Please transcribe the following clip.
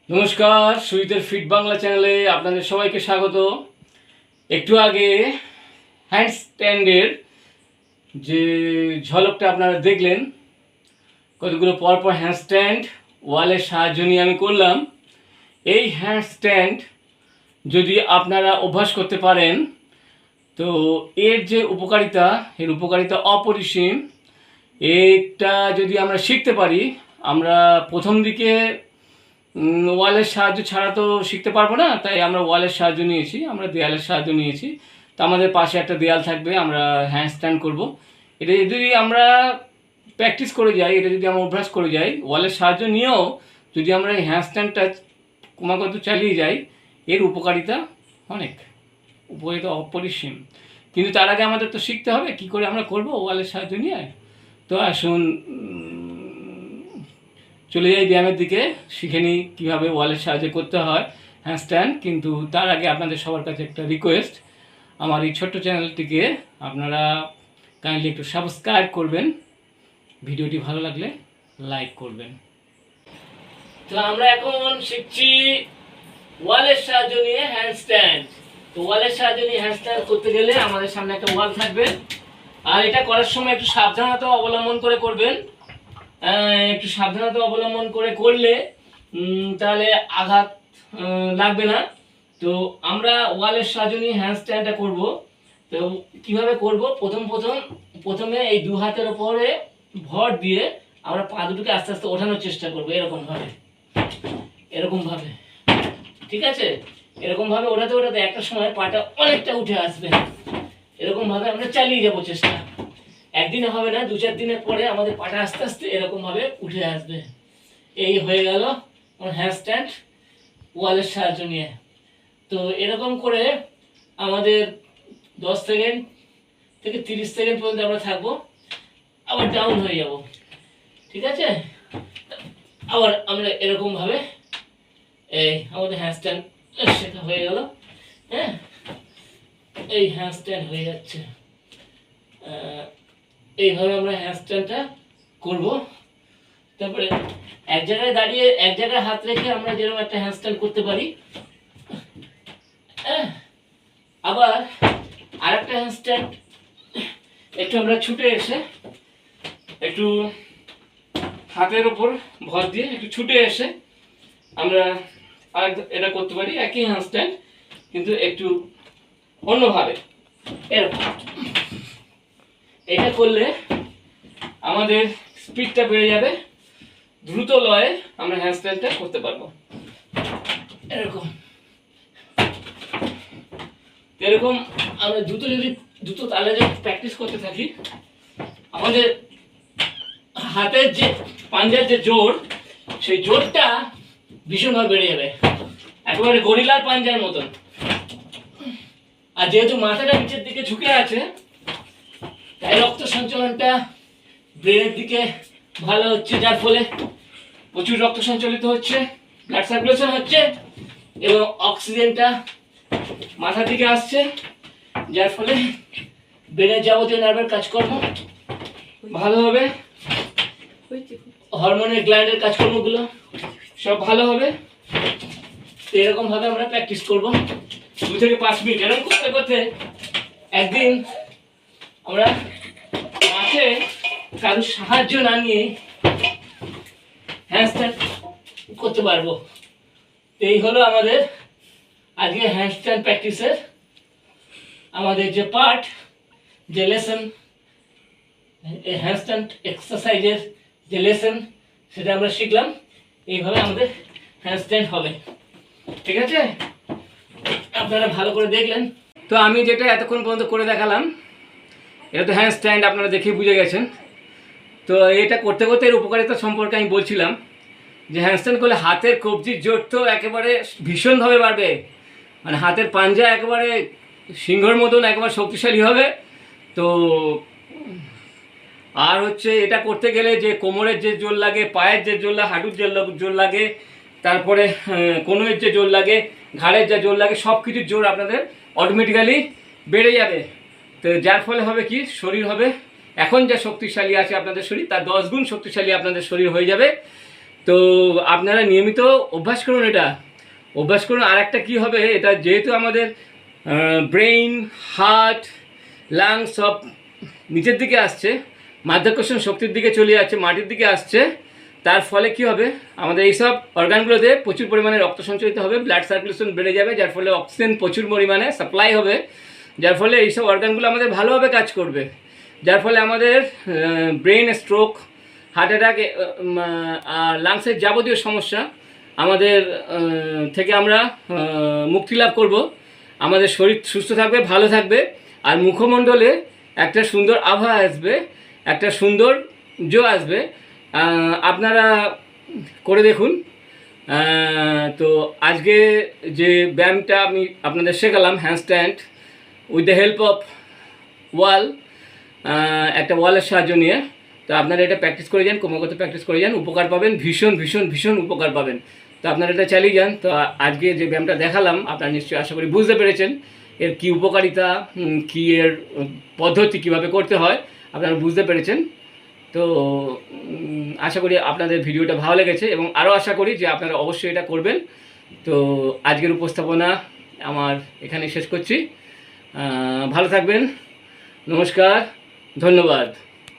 নমস্কার, সুজিতের ফিট বাংলা চ্যানেলে আপনাদের সবাইকে স্বাগত। একটু আগে হ্যান্ডস্ট্যান্ডের যে ঝলকটা আপনারা দেখলেন, কতগুলো পরপর হ্যান্ডস্ট্যান্ড ওয়ালের সাহায্য নিয়ে আমি করলাম। এই হ্যান্ডস্ট্যান্ড যদি আপনারা অভ্যাস করতে পারেন তো এর যে উপকারিতা অপরিসীম। এটা যদি আমরা শিখতে পারি, আমরা প্রথম দিকে ওয়ালের সাহায্য ছাড়া তো শিখতে পারবো না, তাই আমরা ওয়ালের সাহায্য নিয়েছি, আমরা দেয়ালের সাহায্য নিয়েছি। তো আমাদের পাশে একটা দেয়াল থাকবে, আমরা হ্যান্ডস্ট্যান্ড করব। এটা যদি আমরা প্র্যাকটিস করে যাই, এটা যদি আমরা অভ্যাস করে যাই, ওয়ালের সাহায্য নিয়েও যদি আমরা এই হ্যান্ডস্ট্যান্ডটা ক্রমাগত চালিয়ে যাই, এর উপকারিতা অপরিসীম। কিন্তু তার আগে আমাদের তো শিখতে হবে কী করে আমরা করব ওয়ালের সাহায্য নিয়ে। তো আসুন চলে যাই ব্যায়ামের দিকে, শিখে নিই কীভাবে ওয়ালের সাহায্যে করতে হয় হ্যান্ডস্ট্যান্ড। কিন্তু তার আগে আপনাদের সবার কাছে একটা রিকোয়েস্ট, আমার এই ছোট্ট চ্যানেলটিকে আপনারা কাইন্ডলি একটু সাবস্ক্রাইব করবেন, ভিডিওটি ভালো লাগলে লাইক করবেন। তো আমরা এখন শিখছি ওয়ালের সাহায্য নিয়ে হ্যান্ডস্ট্যান্ড। তো ওয়ালের সাহায্য নিয়ে হ্যান্ডস্ট্যান্ড করতে গেলে আমাদের সামনে একটা ওয়াল থাকবে, আর এটা করার সময় একটু সাবধানতা অবলম্বন করে করবেন। একটু সাবধানতা অবলম্বন করে করলে তাহলে আঘাত লাগবে না। তো আমরা ওয়ালের সাহায্য নিয়ে হ্যান্ডস্ট্যান্ডটা করব। তো কিভাবে করব, প্রথমে এই দু হাতের ওপরে ভর দিয়ে আমরা পা দুটোকে আস্তে আস্তে ওঠানোর চেষ্টা করব, এরকমভাবে। ঠিক আছে, এরকমভাবে ওঠাতে ওঠাতে একটা সময় পাটা অনেকটা উঠে আসবে। এরকমভাবে আমরা চালিয়ে যাব চেষ্টা। একদিনে হবে না, 2-4 দিনের পরে আমাদের পাটা আস্তে আস্তে এরকমভাবে উঠে আসবে। এই হয়ে গেল আমার হ্যান্ডস্ট্যান্ড ওয়ালের সাহায্য নিয়ে। তো এরকম করে আমাদের 10 সেকেন্ড থেকে 30 সেকেন্ড পর্যন্ত আমরা থাকবো, আবার ডাউন হয়ে যাব। ঠিক আছে, আবার আমরা এরকমভাবে এই আমাদের হ্যান্ডস্ট্যান্ড শেখা হয়ে গেল। হ্যাঁ, এই হ্যান্ডস্ট্যান্ড হয়ে যাচ্ছে। এইভাবে আমরা হ্যান্ডস্ট্যান্ডটা করব। তারপরে এক জায়গায় দাঁড়িয়ে এক জায়গায় হাত রেখে আমরা যেরকম একটা হ্যান্ডস্ট্যান্ড করতে পারি, আবার আরেকটা হ্যান্ডস্ট্যান্ড একটু আমরা ছুটে এসে একটু হাতের ওপর ভর দিয়ে একটু ছুটে এসে আমরা এটা করতে পারি, একই হ্যান্ডস্ট্যান্ড কিন্তু একটু অন্যভাবে। এরকম এটা করলে আমাদের স্পিডটা বেড়ে যাবে, দ্রুত লয়ে আমরা হ্যান্ডস্ট্যান্ডটা করতে পারবো। এরকম আমরা দ্রুত তালে যদি প্র্যাকটিস করতে থাকি, আমাদের হাতের যে পাঞ্জার যে জোর, সেই জোরটা ভীষণভাবে বেড়ে যাবে, একেবারে গরিলার পাঞ্জার মতন। আর যেহেতু মাথাটা নিচের দিকে ঝুঁকে আছে, তাই রক্ত সঞ্চালনটা ব্রেনের দিকে ভালো হচ্ছে, যার ফলে প্রচুর রক্ত সঞ্চালিত হচ্ছে, ব্লাড সার্কুলেশন হচ্ছে এবং অক্সিজেনটা মাথার দিকে আসছে, যার ফলে ব্রেনের যাবতীয় নার্ভের কাজকর্ম ভালো হবে, হরমোনের গ্ল্যান্ডের কাজকর্মগুলো সব ভালো হবে। তো এরকমভাবে আমরা প্র্যাকটিস করব 2 থেকে 5 মিনিট। এরকম করতে করতে একদিন আমরা মাঠে কারোর সাহায্য না নিয়ে হ্যান্ডস্ট্যান্ড করতে পারবো। এই হলো আমাদের আজকে হ্যান্ডস্ট্যান্ড প্র্যাকটিসের আমাদের যে পার্ট, যে লেসন, এই হ্যান্ডস্ট্যান্ড এক্সারসাইজের যে লেসন, সেটা আমরা শিখলাম। এইভাবে আমাদের হ্যান্ডস্ট্যান্ড হবে। ঠিক আছে, আপনারা ভালো করে দেখলেন। তো আমি যেটা এতক্ষণ পর্যন্ত করে দেখালাম, এটা তো হ্যান্ডস্ট্যান্ড, আপনারা দেখে বুঝে গেছেন। তো এটা করতে করতে এর উপকারিতা সম্পর্কে আমি বলছিলাম যে হ্যান্ডস্ট্যান্ড করলে হাতের কবজির জোর তো একেবারে ভীষণভাবে বাড়বে, মানে হাতের পাঞ্জা একেবারে সিংহর মতন একেবারে শক্তিশালী হবে। তো আর হচ্ছে এটা করতে গেলে যে কোমরের যে জোর লাগে, পায়ের যে জোর লাগে, হাঁটুর যে জোর লাগে, তারপরে কোনোর যে জোর লাগে, ঘাড়ের যে জোর লাগে, সব কিছুর জোর আপনাদের অটোমেটিক্যালি বেড়ে যাবে। তো যার ফলে হবে কি, শরীর হবে এখন যা শক্তিশালী আছে আপনাদের শরীর, তার 10 গুণ শক্তিশালী আপনাদের শরীর হয়ে যাবে। তো আপনারা নিয়মিত অভ্যাস করুন, এটা অভ্যাস করুন। আর একটা কী হবে, এটা যেহেতু আমাদের ব্রেইন, হার্ট, লাংস সব নিচের দিকে আসছে, মাধ্যাকর্ষণ শক্তির দিকে চলে যাচ্ছে, মাটির দিকে আসছে, তার ফলে কি হবে, আমাদের এইসব অর্গানগুলোতে প্রচুর পরিমাণে রক্ত সঞ্চালিত হবে, ব্লাড সার্কুলেশন বেড়ে যাবে, যার ফলে অক্সিজেন প্রচুর পরিমাণে সাপ্লাই হবে, যার ফলে এইসব অর্গানগুলো আমাদের ভালোভাবে কাজ করবে, যার ফলে আমাদের ব্রেন স্ট্রোক, হার্ট অ্যাটাক আর লাংসের যাবতীয় সমস্যা আমাদের থেকে আমরা মুক্তি লাভ করব। আমাদের শরীর সুস্থ থাকবে, ভালো থাকবে, আর মুখমণ্ডলে একটা সুন্দর আভা আসবে, একটা সৌন্দর্য আসবে। আপনারা করে দেখুন। তো আজকে যে ব্যায়ামটা আমি আপনাদের শেখালাম, handstand with the help of wall, একটা ওয়ালের সাহায্য নিয়ে, তো আপনারা এটা প্র্যাকটিস করে যান, ক্রমাগত প্র্যাকটিস করে যান, উপকার পাবেন, ভীষণ ভীষণ ভীষণ উপকার পাবেন। তো আপনারা এটা চালিয়ে যান। তো আজকে যে ব্যায়ামটা দেখালাম আপনারা নিশ্চয়ই আশা করি বুঝতে পেরেছেন এর কী উপকারিতা, কী এর পদ্ধতি কীভাবে করতে হয় আপনারা বুঝতে পেরেছেন। তো আশা করি আপনাদের ভিডিওটা ভালো লেগেছে, এবং আরও আশা করি যে আপনারা অবশ্যই এটা করবেন। তো আজকের উপস্থাপনা আমার এখানে শেষ করছি। ভালো থাকবেন, নমস্কার, ধন্যবাদ।